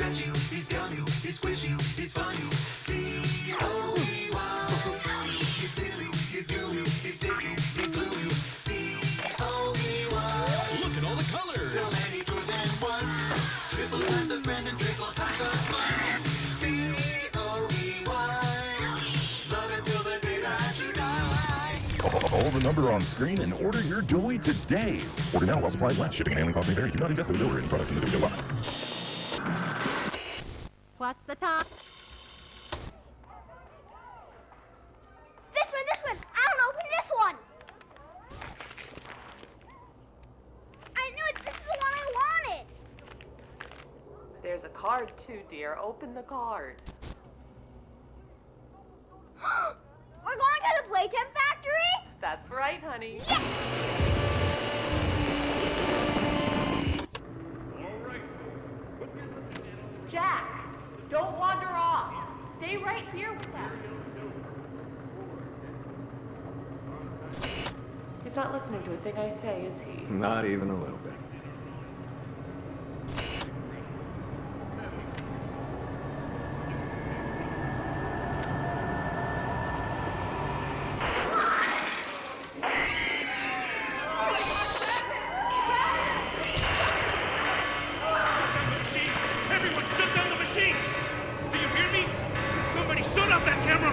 stretch you, he's gum you, he's squish you, he's fun you. D-O-E-Y. He's silly, he's gooey, he's sticky, he's glue you. D-O-E-Y. Look at all the colors. So many toys and one. Triple time the friend and triple time the fun. D-O-E-Y. Love it till the day that you die. Call the number on screen and order your Dewey today. Order now while supplies last. Shipping and handling costs may vary. Do not ingest or any products in the Dewey line. What's the top? This one! I don't open this one! I knew it! This is the one I wanted! There's a card too, dear. Open the card. We're going to the Playtime factory? That's right, honey. Yes! Jack, don't wander off. Stay right here with them. He's not listening to a thing I say, is he? Not even a little bit. Everyone, shut down the machine! Do you hear me? Somebody shut off that camera!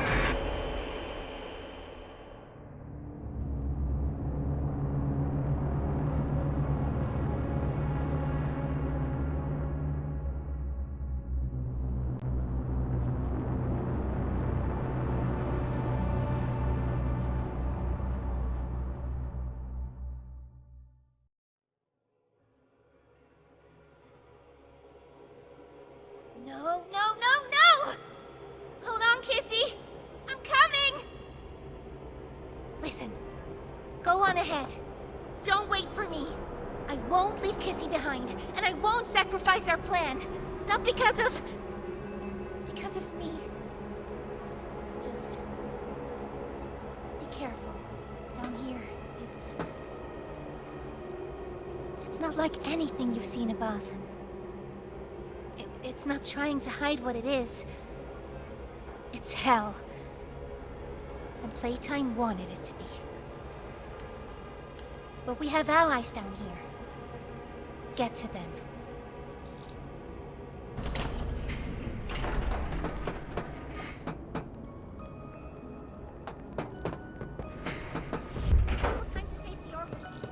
No! Hold on, Kissy! I'm coming! Listen, go on ahead. Don't wait for me. I won't leave Kissy behind, and I won't sacrifice our plan. Not because of me. Just be careful. Down here, it's not like anything you've seen above. It's not trying to hide what it is. It's hell. And Playtime wanted it to be. But we have allies down here. Get to them. There's time to save the orphans.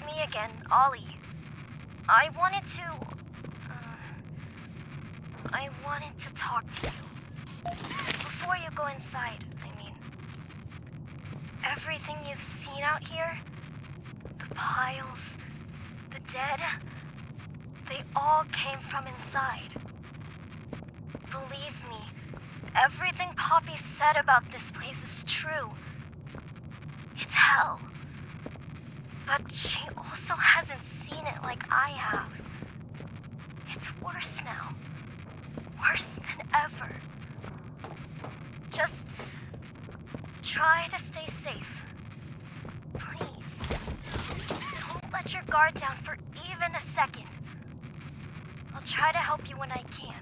me again, Ollie. I wanted to talk to you. Before you go inside, I mean. Everything you've seen out here, the piles, the dead, they all came from inside. Believe me, everything Poppy said about this place is true. It's hell. But she also hasn't seen it like I have. It's worse now. Worse than ever. Just try to stay safe. Please. Don't let your guard down for even a second. I'll try to help you when I can.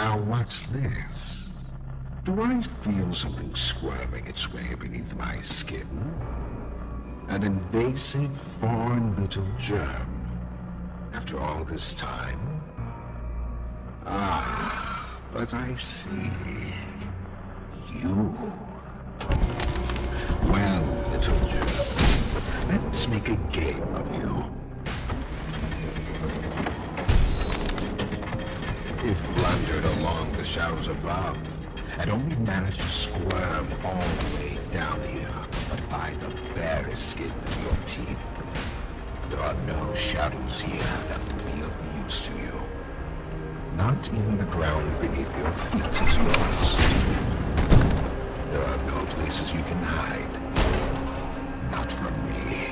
Now what's this? Do I feel something squirming its way beneath my skin? An invasive, foreign little germ. After all this time? Ah, but I see. You. Well, little germ, let's make a game of you. If blundered along the shadows above, and only managed to squirm all the way down here, but by the barest skin of your teeth, there are no shadows here that will be of use to you. Not even the ground beneath your feet is yours. There are no places you can hide. Not from me.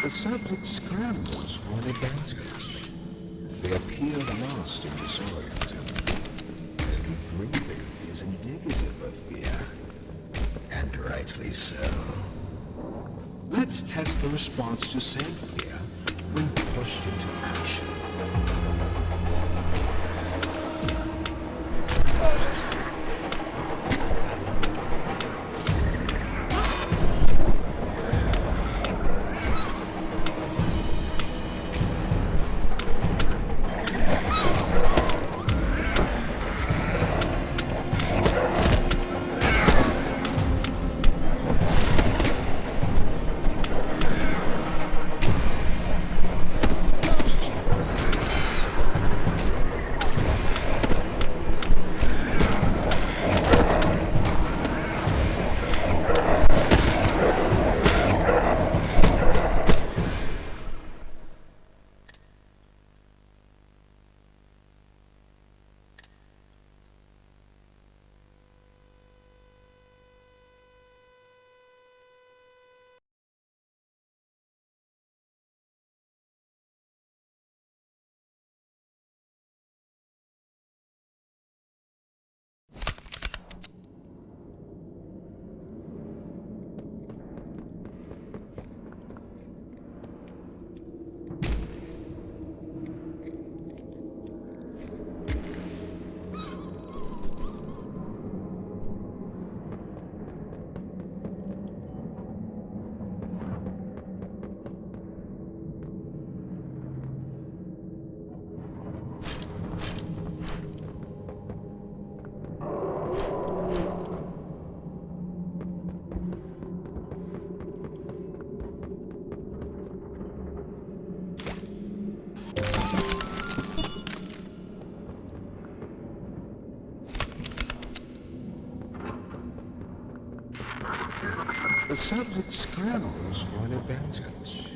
The subject scrambles for an advantage. They appear lost and disoriented. Heavy breathing is indicative of fear. And rightly so. Let's test the response to said fear when pushed into action. The subject scrambles for an advantage.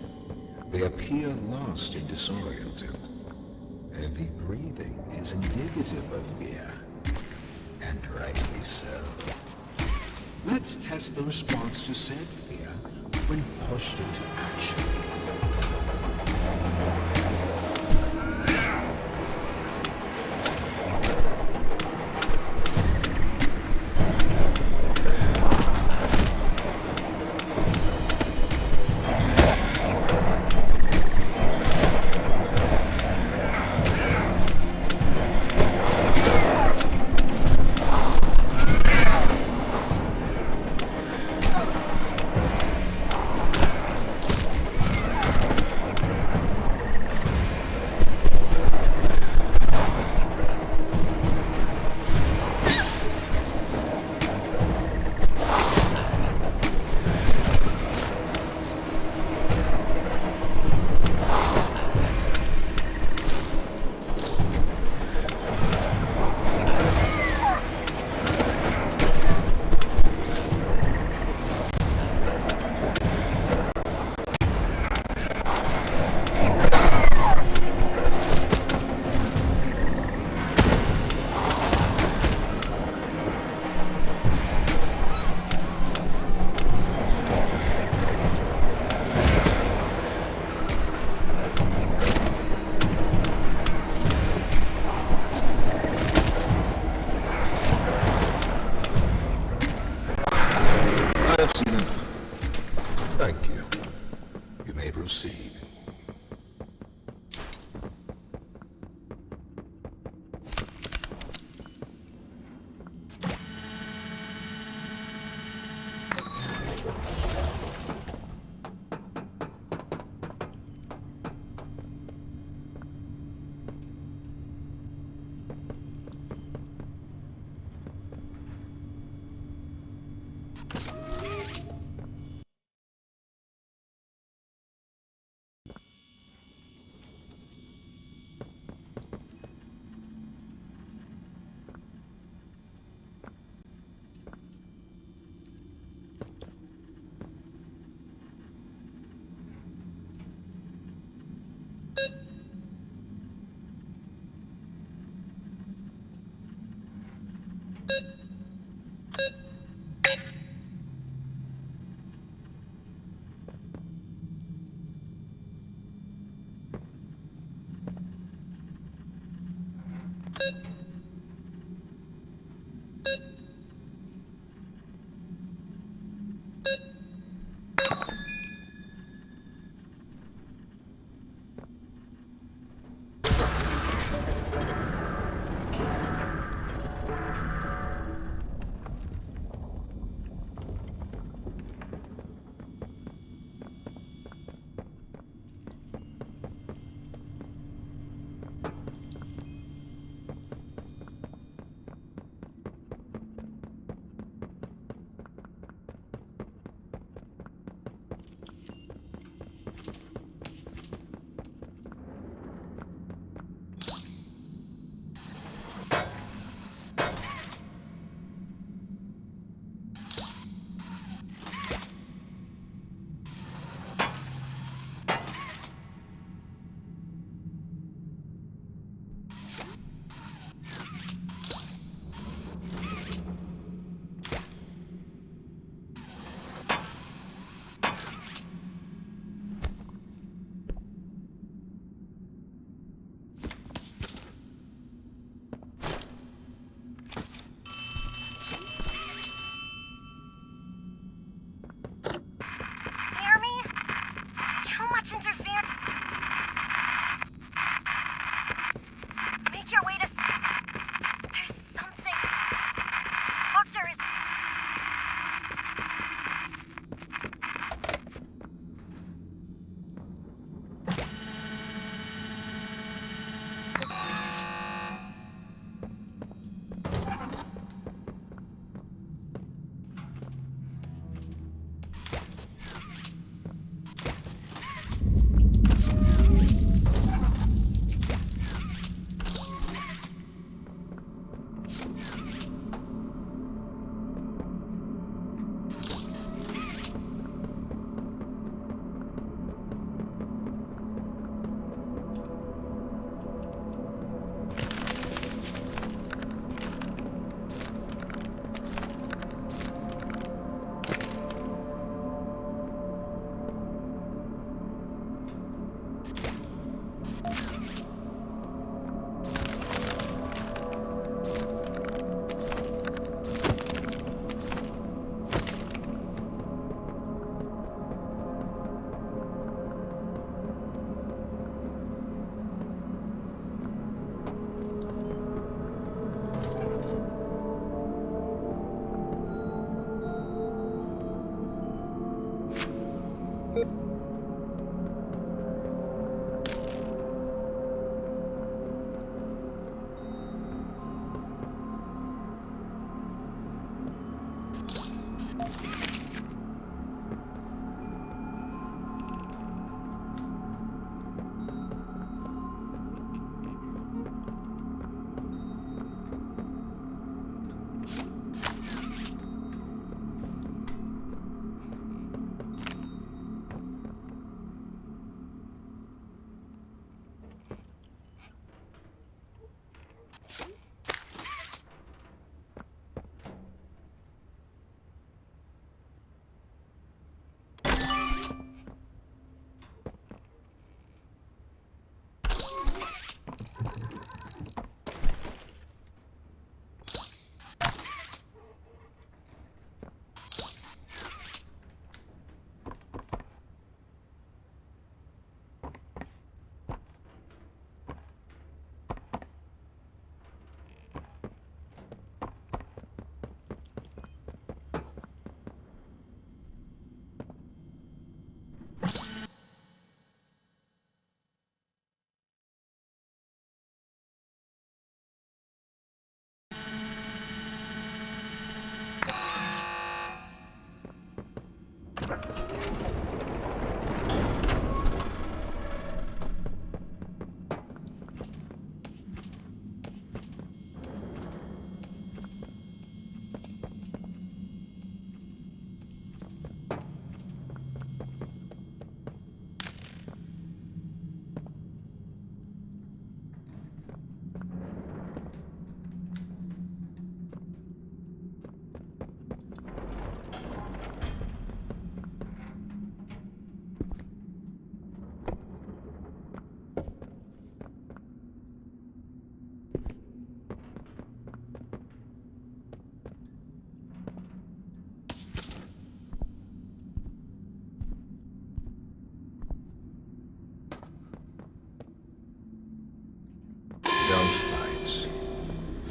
They appear lost and disoriented. Heavy breathing is indicative of fear, and rightly so. Let's test the response to said fear when pushed into action. Thank you. You may proceed.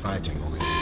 fighting over this.